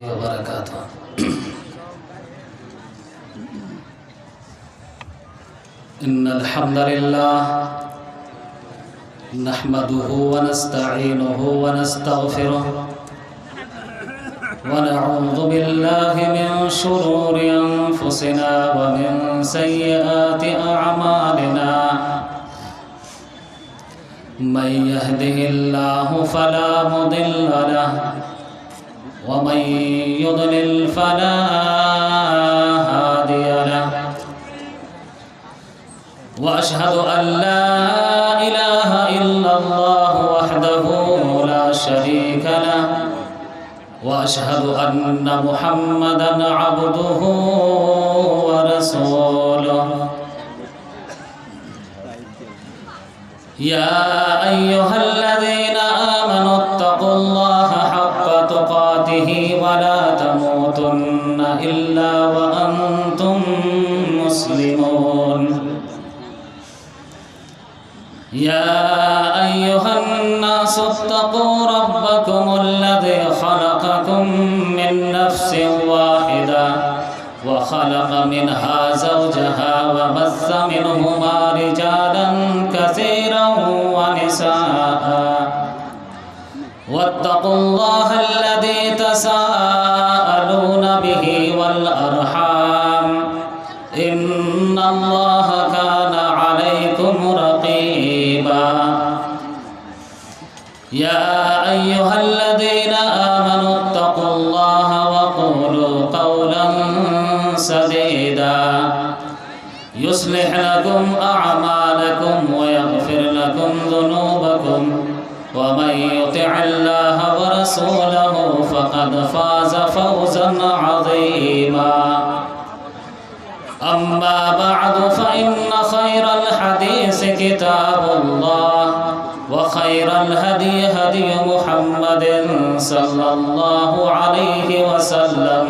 وبركاته. إن الحمد لله نحمده ونستعينه ونستغفره ونعوذ بالله من شرور أنفسنا ومن سيئات أعمالنا. من يهده الله فلا مضل له ومن يضلل فلا هادي له. وأشهد أن لا إله إلا الله وحده لا شريك له. وأشهد أن محمدًا عبده ورسوله. يا أيها الذين آمنوا اتقوا الله حق تقاته ولا تموتن إلا وأنتم مسلمون. يا أيها الناس اتقوا ربكم الذي خلقكم من نفس واحدة وخلق منها زوجها وبث منهما رجالا كثيرا ونساء. واتقوا الله الذي تساءلون به والأرحام إن الله كان عليكم رقيبا. يا أيها الذين آمنوا اتقوا الله وقولوا قولا سديدا يصلح لكم أعمالكم ويغفر لكم ذنوبكم ومن يطع الله ورسوله فقد فاز فوزا عظيما. أما بعد فإن خير الحديث كتاب الله وخير الهدي هدي محمد صلى الله عليه وسلم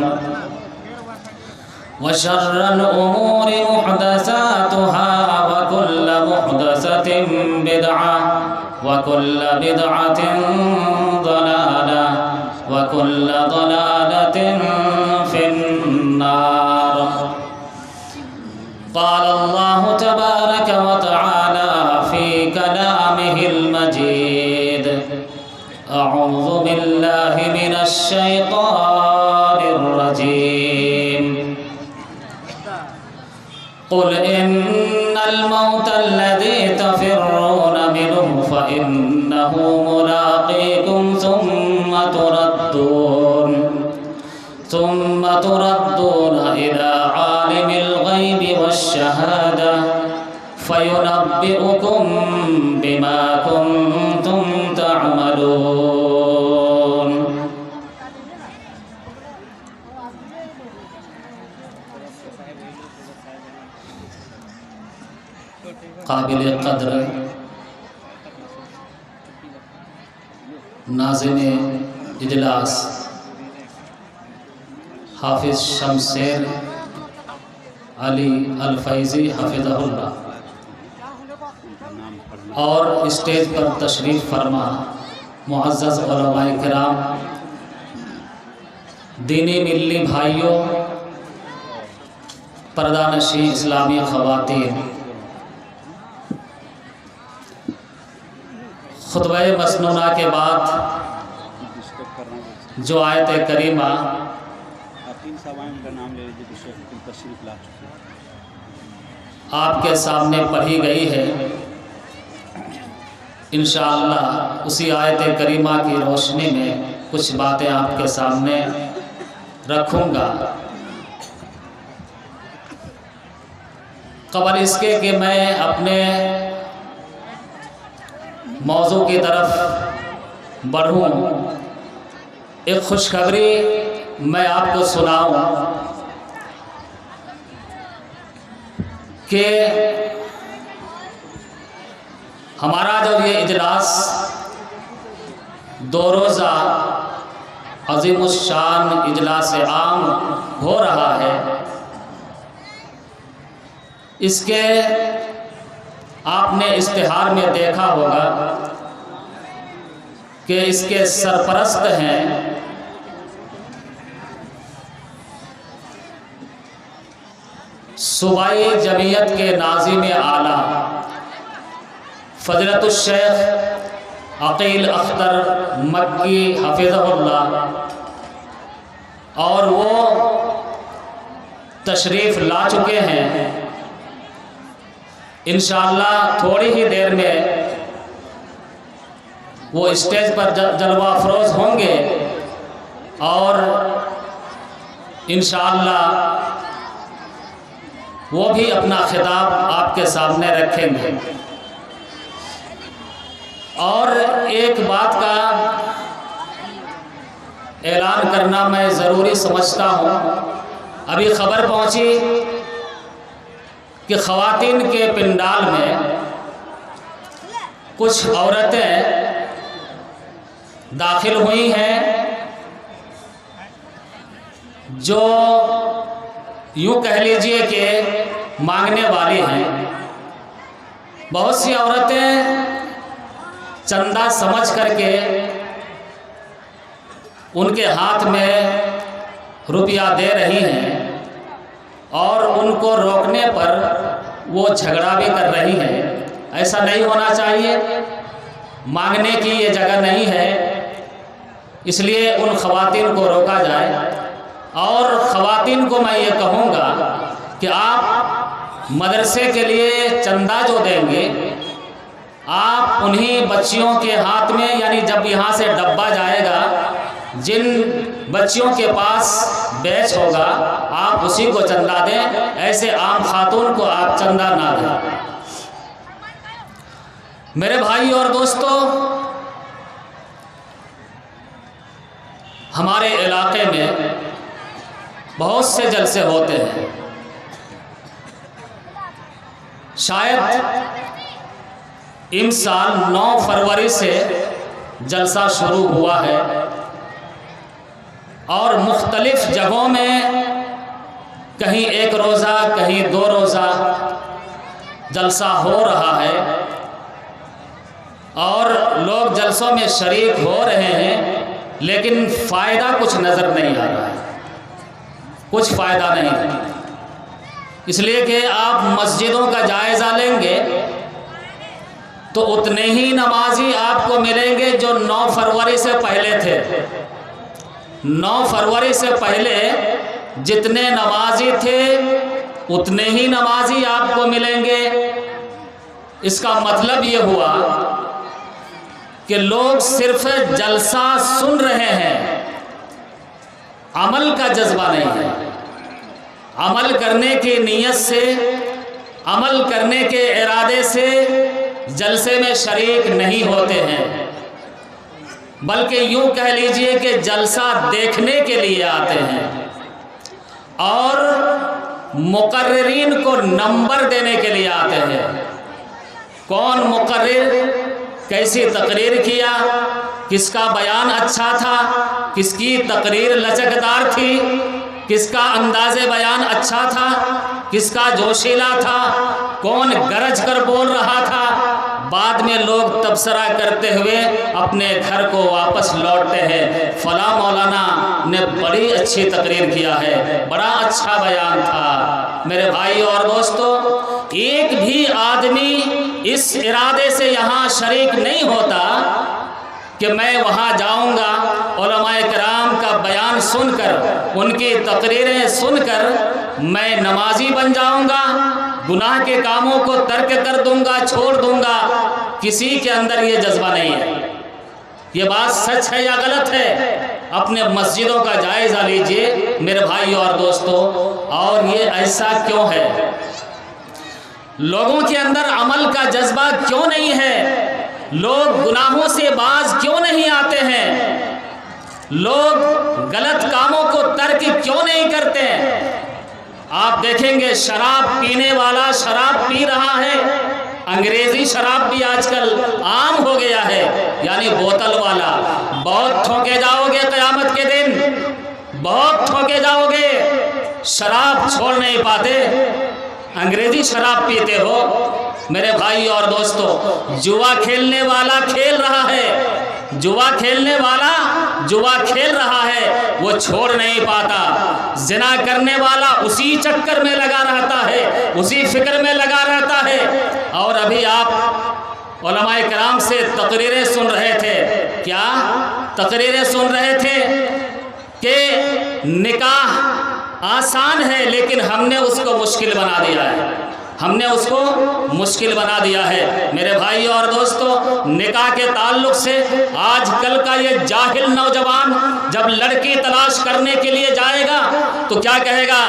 وشر الأمور محدثاتها وكل محدثة بدعة وكل بدعة ضلالة وكل ضلالة في النار. قال الله تبارك وتعالى في كلامه المجيد: أعوذ بالله من الشيطان الرجيم. قل إن الموت الذي تفرون منه فإنه ملاقيكم ثم تردون إلى عالم الغيب والشهادة فينبئكم بما كنتم تعملون. قابل قدر ناظم اجلاس حافظ شمشیر علی الفیضی حفظہ اللہ اور اسٹیج پر تشریف فرما معزز علماء کرام، دینی ملی بھائیوں، پردہ نشین اسلامی خواتین، خطبہ مسنونہ کے بعد جو آیت کریمہ آپ کے سامنے پڑھی گئی ہے، انشاءاللہ اسی آیت کریمہ کی روشنی میں کچھ باتیں آپ کے سامنے رکھوں گا۔ قبل اس کے کہ میں اپنے موضوع کی طرف بڑھوں، ایک خوشخبری میں آپ کو سناؤں کہ ہمارا جو یہ اجلاس دو روزہ عظیم الشان اجلاس عام ہو رہا ہے، اس کے آپ نے اشتہار میں دیکھا ہوگا کہ اس کے سرپرست ہیں صوبائی جمعیت کے ناظم اعلیٰ فضیلت الشیخ عقیل اختر مکی حفظہ اللہ، اور وہ تشریف لا چکے ہیں۔ انشاءاللہ تھوڑی ہی دیر میں وہ اسٹیج پر جلوہ افروز ہوں گے اور انشاءاللہ وہ بھی اپنا خطاب آپ کے سامنے رکھیں گے۔ اور ایک بات کا اعلان کرنا میں ضروری سمجھتا ہوں، ابھی خبر پہنچی کہ خواتین کے پنڈال میں کچھ عورتیں داخل ہوئی ہیں جو یوں کہہ لیجئے کہ مانگنے والی ہیں۔ بہت سی عورتیں چندہ سمجھ کر کے ان کے ہاتھ میں روپیہ دے رہی ہیں اور ان کو روکنے پر وہ جھگڑا بھی کر رہی ہیں۔ ایسا نہیں ہونا چاہیے، مانگنے کی یہ جگہ نہیں ہے، اس لیے ان خواتین کو روکا جائے۔ اور خواتین کو میں یہ کہوں گا کہ آپ مدرسے کے لیے چندہ جو دیں گے، آپ انہی بچیوں کے ہاتھ میں، یعنی جب یہاں سے ڈبہ جائے گا، جن بچیوں کے پاس بیچ ہوگا آپ اسی کو چندہ دیں، ایسے عام خاتون کو آپ چندہ نہ دیں۔ میرے بھائی اور دوستو، ہمارے علاقے میں بہت سے جلسے ہوتے ہیں۔ شاید امسال 9 فروری سے جلسہ شروع ہوا ہے اور مختلف جگہوں میں کہیں 1 روزہ کہیں 2 روزہ جلسہ ہو رہا ہے اور لوگ جلسوں میں شریک ہو رہے ہیں، لیکن فائدہ کچھ نظر نہیں آ رہا ہے، کچھ فائدہ نہیں ہے۔ اس لیے کہ آپ مسجدوں کا جائزہ لیں گے تو اتنے ہی نمازی آپ کو ملیں گے جو 9 فروری سے پہلے تھے۔ 9 فروری سے پہلے جتنے نمازی تھے اتنے ہی نمازی آپ کو ملیں گے۔ اس کا مطلب یہ ہوا کہ لوگ صرف جلسہ سن رہے ہیں، عمل کا جذبہ نہیں ہے، عمل کرنے کی نیت سے، عمل کرنے کے ارادے سے جلسے میں شریک نہیں ہوتے ہیں، بلکہ یوں کہہ لیجئے کہ جلسہ دیکھنے کے لیے آتے ہیں اور مقررین کو نمبر دینے کے لیے آتے ہیں۔ کون مقرر کیسی تقریر کیا، کس کا بیان اچھا تھا، کس کی تقریر لچکدار تھی، کس کا انداز بیان اچھا تھا، کس کا جوشیلا تھا، کون گرج کر بول رہا تھا، بعد میں لوگ تبصرہ کرتے ہوئے اپنے گھر کو واپس لوٹتے ہیں، فلاں مولانا نے بڑی اچھی تقریر کیا ہے، بڑا اچھا بیان تھا۔ میرے بھائی اور دوستو، ایک بھی آدمی اس ارادے سے یہاں شریک نہیں ہوتا کہ میں وہاں جاؤں گا، علماء کرام کا بیان سن کر، ان کی تقریریں سن کر میں نمازی بن جاؤں گا، گناہ کے کاموں کو ترک کر دوں گا، چھوڑ دوں گا۔ کسی کے اندر یہ جذبہ نہیں ہے۔ یہ بات سچ ہے یا غلط ہے؟ اپنے مسجدوں کا جائزہ لیجئے میرے بھائی اور دوستو۔ اور یہ ایسا کیوں ہے؟ لوگوں کے اندر عمل کا جذبہ کیوں نہیں ہے؟ لوگ گناہوں سے باز کیوں نہیں آتے ہیں؟ لوگ غلط کاموں کو ترک کیوں نہیں کرتے؟ آپ دیکھیں گے شراب پینے والا شراب پی رہا ہے، انگریزی شراب بھی آج کل عام ہو گیا ہے، یعنی بوتل والا۔ بہت ٹھوکے جاؤ گے قیامت کے دن، بہت ٹھوکے جاؤ گے، شراب چھوڑ نہیں پاتے، انگریزی شراب پیتے ہو۔ میرے بھائی اور دوستو، جوا کھیلنے والا کھیل رہا ہے، جوا کھیلنے والا جوا کھیل رہا ہے وہ چھوڑ نہیں پاتا، زنا کرنے والا اسی چکر میں لگا رہتا ہے، اسی فکر میں لگا رہتا ہے۔ اور ابھی آپ علماء کرام سے تقریریں سن رہے تھے، کیا تقریریں سن رہے تھے کہ نکاح آسان ہے لیکن ہم نے اس کو مشکل بنا دیا ہے، ہم نے اس کو مشکل بنا دیا ہے۔ میرے بھائیو اور دوستو، نکاح کے تعلق سے آج کل کا یہ جاہل نوجوان جب لڑکی تلاش کرنے کے لیے جائے گا تو کیا کہے گا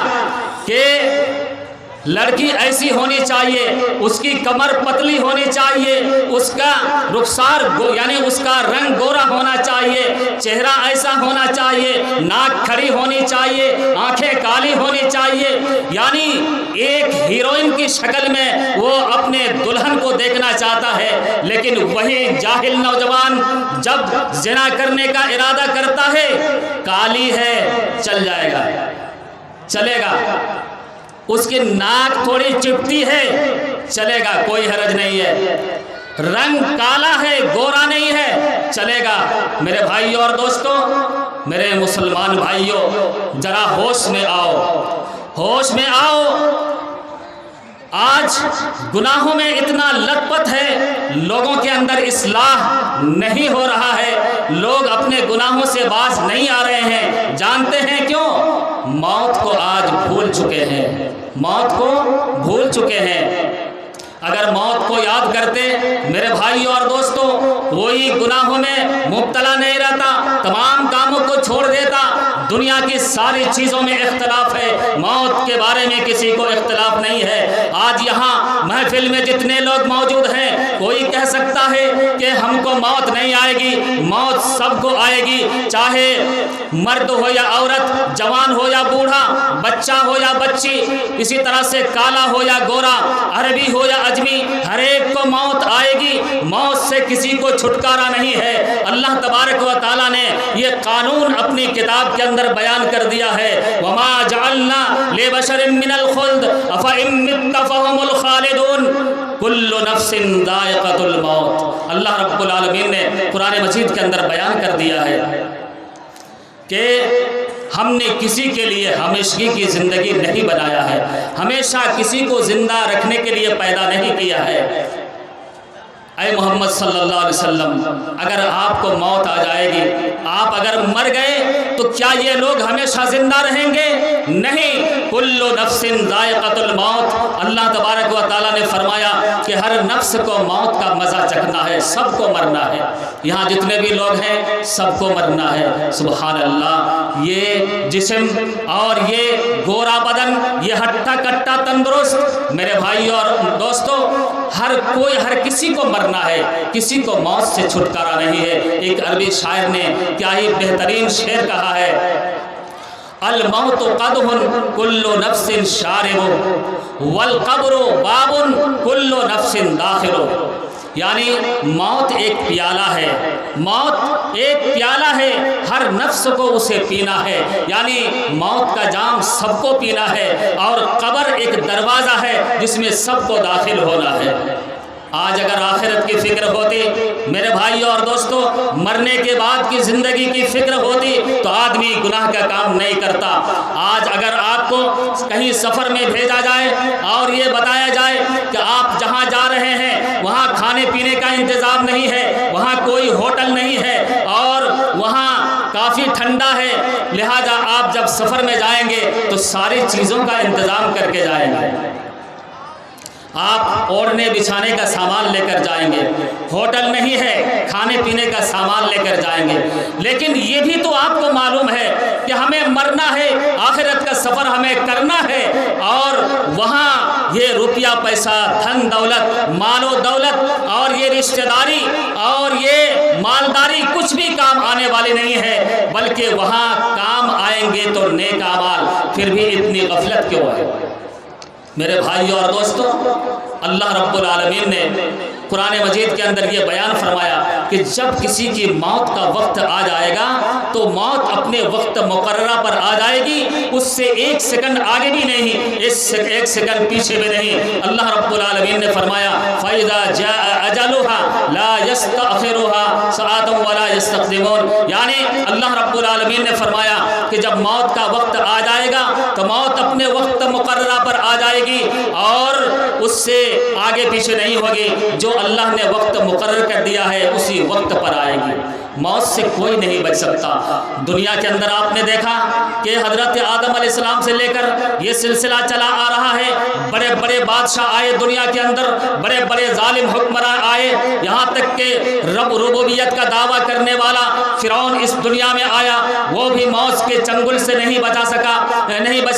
کہ لڑکی ایسی ہونی چاہیے، اس کی کمر پتلی ہونی چاہیے، اس کا رخسار یعنی اس کا رنگ گورا ہونا چاہیے، چہرہ ایسا ہونا چاہیے، ناک کھڑی ہونی چاہیے، آنکھیں کالی ہونی چاہیے، یعنی ایک ہیروئن کی شکل میں وہ اپنے دلہن کو دیکھنا چاہتا ہے۔ لیکن وہی جاہل نوجوان جب زنا کرنے کا ارادہ کرتا ہے، کالی ہے چل جائے گا، چلے گا، اس کی ناک تھوڑی چپٹی ہے چلے گا، کوئی حرج نہیں ہے، رنگ کالا ہے گورا نہیں ہے چلے گا۔ میرے بھائیوں اور دوستوں، میرے مسلمان بھائیوں، ذرا ہوش میں آؤ، ہوش میں آؤ۔ آج گناہوں میں اتنا لت پت ہے، لوگوں کے اندر اصلاح نہیں ہو رہا ہے، لوگ اپنے گناہوں سے باز نہیں آ رہے ہیں۔ جانتے ہیں کیوں؟ موت کو آج بھول چکے ہیں، موت کو بھول چکے ہیں۔ اگر موت کو یاد کرتے میرے بھائیوں اور دوستوں، کوئی گناہوں میں مبتلا نہیں رہتا، تمام کاموں کو چھوڑ دیتا۔ دنیا کی ساری چیزوں میں اختلاف ہے، موت کے بارے میں کسی کو اختلاف نہیں ہے۔ آج یہاں محفل میں جتنے لوگ موجود ہیں، کوئی کہہ سکتا ہے کہ ہم کو موت نہیں آئے گی، موت سب کو آئے گی، چاہے مرد ہو یا عورت، جوان ہو یا بوڑھا، بچہ ہو یا بچی، اسی طرح سے کالا ہو یا گورا، عربی ہو یا اجمی، ہر ایک کو موت آئے گی، موت سے کسی کو چھٹکارا نہیں ہے۔ اللہ تبارک و تعالیٰ نے یہ قانون اپنی کتاب کے اندر بیان کر دیا ہے، وَمَا جَعَلْنَا لِبَشَرٍ مِّنَ الْخُلْدِ أَفَإِن مِّتَّ فَهُمُ الْخَالِدُونَ كُلُّ نَفْسٍ ذَائِقَةُ الْمَوْتِ۔ اللہ رب العالمین نے قرآن مجید کے اندر بیان کر دیا ہے کہ ہم نے کسی کے لیے ہمیشگی کی زندگی نہیں بنایا ہے، ہمیشہ کسی کو زندہ رکھنے کے لیے پیدا نہیں کیا ہے۔ اے محمد صلی اللہ علیہ وسلم، اگر آپ کو موت آ جائے گی، آپ اگر مر گئے تو کیا یہ لوگ ہمیشہ زندہ رہیں گے؟ نہیں، کل نفس ذائقۃ الموت۔ اللہ تبارک و تعالیٰ نے فرمایا کہ ہر نفس کو موت کا مزہ چکھنا ہے، سب کو مرنا ہے، یہاں جتنے بھی لوگ ہیں سب کو مرنا ہے۔ سبحان اللہ، یہ جسم اور یہ گورا بدن، یہ ہٹا کٹا تندرست، میرے بھائی اور دوستوں، ہر کسی کو مرنا ہے، کسی کو موت سے چھٹکارا نہیں ہے۔ ایک عربی شاعر نے کیا ہی بہترین شعر کہا ہے، الموت قدح کل نفس شارب والقبر باب کل نفس داخل۔ یعنی موت ایک پیالہ ہے، موت ایک پیالہ ہے، ہر نفس کو اسے پینا ہے، یعنی موت کا جام سب کو پینا ہے، اور قبر ایک دروازہ ہے جس میں سب کو داخل ہونا ہے۔ آج اگر آخرت کی فکر ہوتی میرے بھائیوں اور دوستوں، مرنے کے بعد کی زندگی کی فکر ہوتی تو آدمی گناہ کا کام نہیں کرتا۔ آج اگر آپ کو کہیں سفر میں بھیجا جائے اور یہ بتایا جائے کہ آپ جہاں جا رہے ہیں وہاں کھانے پینے کا انتظام نہیں ہے، وہاں کوئی ہوٹل نہیں ہے اور وہاں کافی ٹھنڈا ہے، لہذا آپ جب سفر میں جائیں گے تو ساری چیزوں کا انتظام کر کے جائیں گے، آپ اوڑھنے بچھانے کا سامان لے کر جائیں گے، ہوٹل نہیں ہے، کھانے پینے کا سامان لے کر جائیں گے۔ لیکن یہ بھی تو آپ کو معلوم ہے کہ ہمیں مرنا ہے، آخرت کا سفر ہمیں کرنا ہے، اور وہاں یہ روپیہ پیسہ، دھن دولت، مال و دولت اور یہ رشتہ داری اور یہ مالداری کچھ بھی کام آنے والی نہیں ہے، بلکہ وہاں کام آئیں گے تو نیک اعمال۔ پھر بھی اتنی غفلت کیوں ہے؟ میرے بھائیوں اور دوستوں، اللہ رب العالمین نے قرآن مجید کے اندر یہ بیان فرمایا کہ جب کسی کی موت کا وقت آ جائے گا تو موت اپنے وقت مقررہ پر آ جائے گی، اس سے ایک سیکنڈ آگے بھی نہیں، ایک سیکنڈ پیچھے بھی نہیں۔ اللہ رب العالمین نے فرمایا فَإِذَا جَاءَ أَجَلُهَا لَا يَسْتَأْخِرُهَا سَاعَةً وَلَا يَسْتَقْدِمُونَ، یعنی اللہ رب العالمین نے فرمایا کہ جب موت کا وقت آ جائے گا تو موت اپنے وقت مقررہ پر آ جائے گی اور اس سے آگے پیچھے نہیں ہوگی، جو اللہ نے وقت مقرر کر دیا ہے اسی وقت پر آئے گی۔ موت سے کوئی نہیں بچ سکتا۔ دنیا کے اندر آپ نے دیکھا کہ حضرت آدم علیہ السلام سے لے کر یہ سلسلہ چلا آ رہا ہے، بڑے بڑے بادشاہ آئے دنیا کے اندر، بڑے بڑے ظالم حکمراں آئے، یہاں تک کہ ربوبیت کا دعویٰ کرنے والا فرعون اس دنیا میں آیا، وہ بھی موت کے چنگل سے نہیں بچ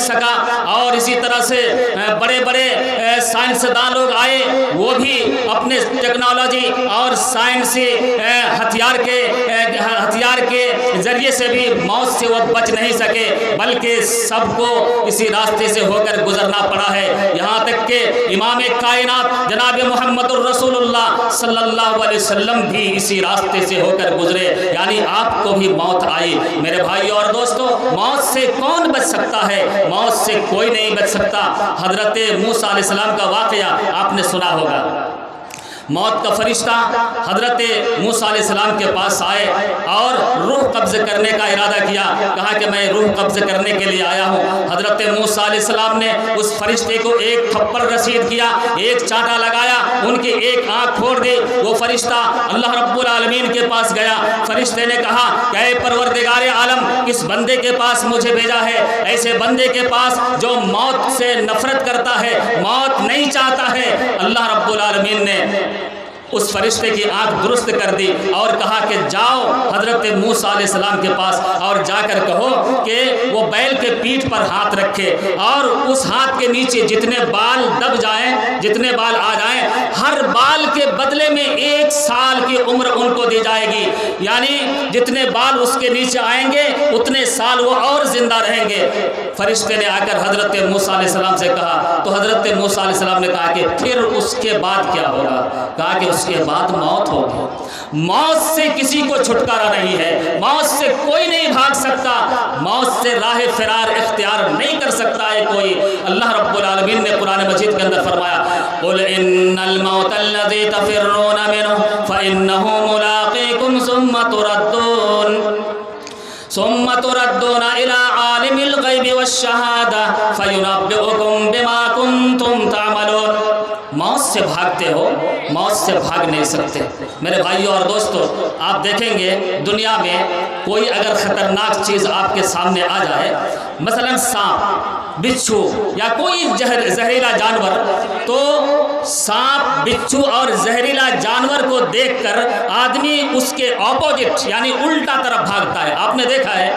سکا، اور اسی طرح سے بڑے بڑے سائنسدان لوگ آئے، وہ بھی اپنے ٹیکنالوجی اور سائنسی ہتھیار کے ذریعے سے بھی موت سے وہ بچ نہیں سکے، بلکہ سب کو اسی راستے سے ہو کر گزرنا پڑا ہے، یہاں تک کہ امام کائنات جناب محمد الرسول اللہ صلی اللہ علیہ وسلم بھی اسی راستے سے ہو کر گزرے، یعنی آپ کو بھی موت آئی۔ میرے بھائیو اور دوستو، موت سے کون بچ سکتا ہے؟ موت سے کوئی نہیں بچ سکتا۔ حضرت موسیٰ علیہ السلام کا واقعہ آپ نے سنا ہوگا۔ موت کا فرشتہ حضرت موسیٰ علیہ السلام کے پاس آئے اور روح قبض کرنے کا ارادہ کیا، کہا کہ میں روح قبض کرنے کے لیے آیا ہوں۔ حضرت موسیٰ علیہ السلام نے اس فرشتے کو ایک تھپڑ رسید کیا، ایک چانٹا لگایا، ان کی ایک آنکھ پھوڑ دی۔ وہ فرشتہ اللہ رب العالمین کے پاس گیا، فرشتے نے کہا کہ اے پروردگار عالم، کس بندے کے پاس مجھے بھیجا ہے؟ ایسے بندے کے پاس جو موت سے نفرت کرتا ہے، موت نہیں چاہتا ہے۔ اللہ رب العالمین نے اس فرشتے کی آنکھ درست کر دی اور کہا کہ جاؤ حضرت موسیٰ علیہ السلام کے پاس اور جا کر کہو کہ وہ بیل کے پیٹھ پر ہاتھ رکھے اور اس ہاتھ کے نیچے جتنے بال دب جائیں، جتنے بال آ جائیں، ہر بال کے بدلے میں 1 سال کی عمر ان کو دی جائے گی، یعنی جتنے بال اس کے نیچے آئیں گے اتنے سال وہ اور زندہ رہیں گے۔ فرشتے نے آ کر حضرت موسیٰ علیہ السلام سے کہا تو حضرت موسیٰ علیہ السلام نے کہا کہ پھر اس کے بعد کیا ہوگا؟ کہا کہ اس کے بعد موت ہوگی۔ موت سے کسی کو چھٹکارا نہیں ہے، موت سے کوئی نہیں بھاگ سکتا، موت سے راہ فرار اختیار نہیں کر سکتا ہے کوئی۔ اللہ رب العالمین نے قرآن مجید کے اندر فرمایا قُلْ إِنَّ الْمَوْتَ الَّذِي تَفِرُّونَ مِنْهُ فَإِنَّهُ مُلَاقِيكُمْ ثُمَّ تُرَدُّونَ إِلَىٰ عَالِمِ الْغَيْبِ وَالشَّهَادَةِ فَيُنَبِّئُكُم بِمَا كُنتُمْ تَعْمَلُونَ۔ موت سے بھاگتے ہو، موت سے بھاگ نہیں سکتے۔ میرے بھائیوں اور دوستو، آپ دیکھیں گے دنیا میں کوئی اگر خطرناک چیز آپ کے سامنے آ جائے، مثلا سانپ، بچھو یا کوئی زہریلا جانور، تو سانپ، بچھو اور زہریلا جانور کو دیکھ کر آدمی اس کے اپوزٹ یعنی الٹا طرف بھاگتا ہے۔ آپ نے دیکھا ہے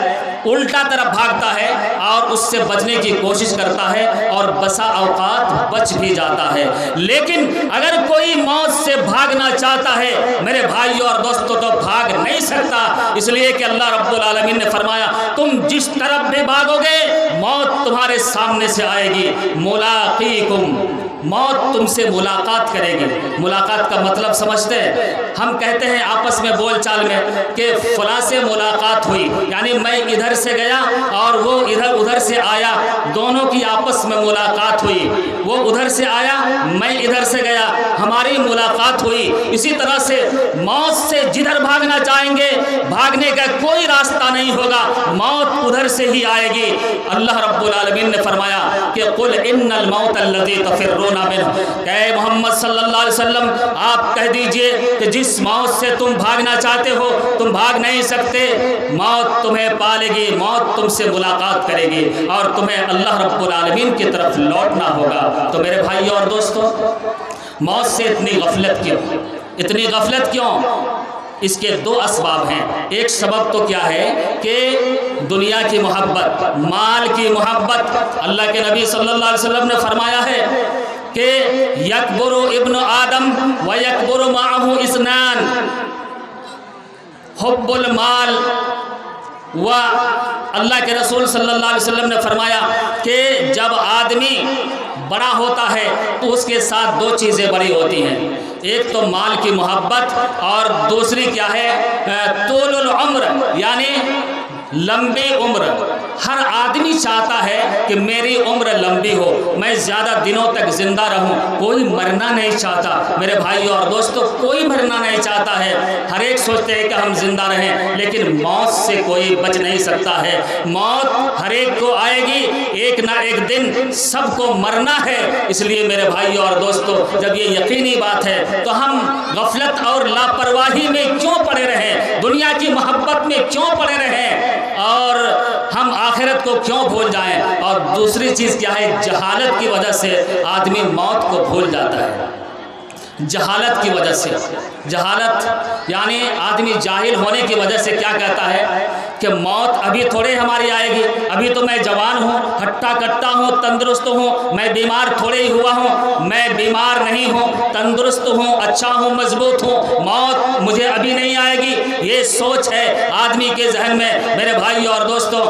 الٹا طرف بھاگتا ہے اور اس سے بچنے کی کوشش کرتا ہے اور بسا اوقات بچ بھی جاتا ہے۔ لیکن اگر کوئی موت سے بھاگنا چاہتا ہے میرے بھائیوں اور دوستوں تو بھاگ نہیں سکتا، اس لیے کہ اللہ رب العالمین نے فرمایا تم جس طرف بھی بھاگو گے موت تمہارے سامنے سے آئے گی۔ ملاقیکم، موت تم سے ملاقات کرے گی۔ ملاقات کا مطلب سمجھتے ہیں؟ ہم کہتے ہیں آپس میں بول چال میں کہ فلاں سے ملاقات ہوئی، یعنی میں ادھر سے گیا اور وہ ادھر سے آیا، دونوں کی آپس میں ملاقات ہوئی، وہ ادھر سے آیا میں ادھر سے گیا، ہماری ملاقات ہوئی۔ اسی طرح سے موت سے جدھر بھاگنا چاہیں گے بھاگنے کا کوئی راستہ نہیں ہوگا، موت ادھر سے ہی آئے گی۔ اللہ رب العالمین نے فرمایا کہ قُلْ إِنَّ الْمَوْتَ الَّذِي تَفِرُّونَ مِنْهُ، کہ اے محمد صلی اللہ علیہ وسلم آپ کہہ دیجئے کہ جس موت سے تم بھاگنا چاہتے ہو تم بھاگ نہیں سکتے، موت تمہیں پالے گی، موت تم سے ملاقات کرے گی اور تمہیں اللہ رب العالمین کی طرف لوٹنا ہوگا۔ تو میرے بھائیوں اور دوستوں، موت سے اتنی غفلت کیوں؟ اتنی غفلت کیوں؟ اس کے 2 اسباب ہیں۔ ایک سبب تو کیا ہے کہ دنیا کی محبت، مال کی محبت۔ اللہ کے نبی صلی اللہ علیہ وسلم نے فرمایا ہے کہ یکبر ابن آدم و یکبر معہ اثنان، حب المال و اللہ کے رسول صلی اللہ علیہ وسلم نے فرمایا کہ جب آدمی بڑا ہوتا ہے تو اس کے ساتھ 2 چیزیں بڑی ہوتی ہیں۔ ایک تو مال کی محبت اور دوسری کیا ہے طول العمر یعنی لمبی عمر۔ ہر آدمی چاہتا ہے کہ میری عمر لمبی ہو، میں زیادہ دنوں تک زندہ رہوں، کوئی مرنا نہیں چاہتا میرے بھائیوں اور دوستوں، کوئی مرنا نہیں چاہتا ہے، ہر ایک سوچتے ہیں کہ ہم زندہ رہیں، لیکن موت سے کوئی بچ نہیں سکتا ہے، موت ہر ایک کو آئے گی، ایک نہ ایک دن سب کو مرنا ہے۔ اس لیے میرے بھائیوں اور دوستوں جب یہ یقینی بات ہے تو ہم غفلت اور لاپرواہی میں کیوں پڑے رہیں، دنیا کی محبت میں کیوں پڑے رہیں اور ہم آخرت کو کیوں بھول جائیں؟ اور دوسری چیز کیا ہے، جہالت کی وجہ سے آدمی موت کو بھول جاتا ہے، جہالت کی وجہ سے۔ جہالت یعنی آدمی جاہل ہونے کی وجہ سے کیا کہتا ہے کہ موت ابھی تھوڑے ہماری آئے گی، ابھی تو میں جوان ہوں، ہٹا کٹا ہوں، تندرست ہوں، میں بیمار تھوڑے ہی ہوا ہوں، میں بیمار نہیں ہوں، تندرست ہوں، اچھا ہوں، مضبوط ہوں، موت مجھے ابھی نہیں آئے گی، یہ سوچ ہے آدمی کے ذہن میں۔ میرے بھائیوں اور دوستوں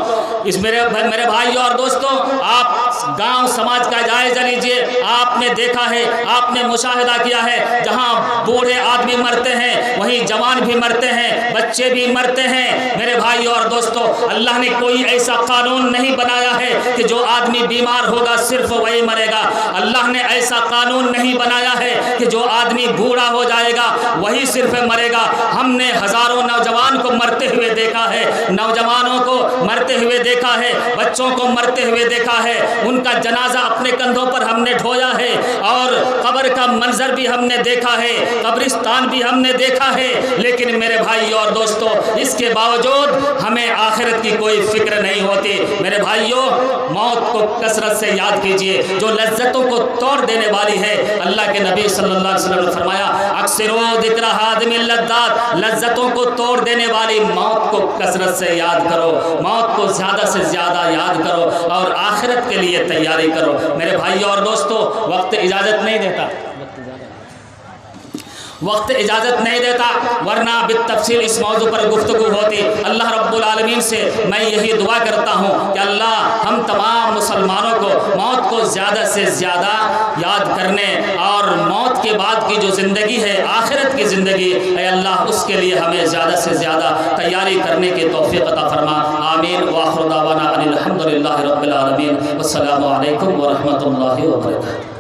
میرے بھائیوں اور دوستوں آپ گاؤں سماج کا جائزہ لیجئے، آپ نے دیکھا ہے، آپ نے مشاہدہ کیا ہے، جہاں بوڑھے آدمی مرتے ہیں وہیں جوان بھی مرتے ہیں، بچے بھی مرتے ہیں۔ میرے بھائیوں اور دوستوں اللہ نے کوئی ایسا قانون نہیں بنایا ہے کہ جو آدمی بیمار ہوگا صرف وہی مرے گا، اللہ نے ایسا قانون نہیں بنایا ہے کہ جو آدمی بوڑھا ہو جائے گا وہی صرف مرے گا۔ ہم نے ہزاروں نوجوان کو مرتے ہوئے دیکھا ہے، نوجوانوں کو مرتے ہوئے دیکھا ہے، بچوں کو مرتے ہوئے دیکھا ہے، ان کا جنازہ اپنے کندھوں پر ہم نے ڈھویا ہے، اور قبر کا منظر بھی ہم نے دیکھا ہے، قبرستان بھی ہم نے دیکھا ہے، لیکن میرے بھائیوں اور دوستوں اس کے باوجود ہمیں آخرت کی کوئی فکر نہیں ہوتی۔ میرے بھائیوں موت کو کثرت سے یاد کیجئے جو لذتوں کو توڑ دینے والی ہے۔ اللہ کے نبی صلی اللہ علیہ وسلم نے فرمایا اکثرو ذکر ہادم اللذات، لذتوں کو توڑ دینے والی موت کو کثرت سے یاد کرو، موت کو زیادہ سے زیادہ یاد کرو اور آخرت کے لیے تیاری کرو۔ میرے بھائیوں اور دوستوں وقت اجازت نہیں دیتا، وقت اجازت نہیں دیتا، ورنہ بالتفصیل اس موضوع پر گفتگو ہوتی۔ اللہ رب العالمین سے میں یہی دعا کرتا ہوں کہ اللہ ہم تمام مسلمانوں کو موت کو زیادہ سے زیادہ یاد کرنے اور موت کے بعد کی جو زندگی ہے آخرت کی زندگی، اے اللہ اس کے لیے ہمیں زیادہ سے زیادہ تیاری کرنے کی توفیق عطا فرما۔ آمین وآخر دعوانا ان الحمد للہ رب العالمین، والسلام علیکم ورحمۃ اللہ وبرکاتہ۔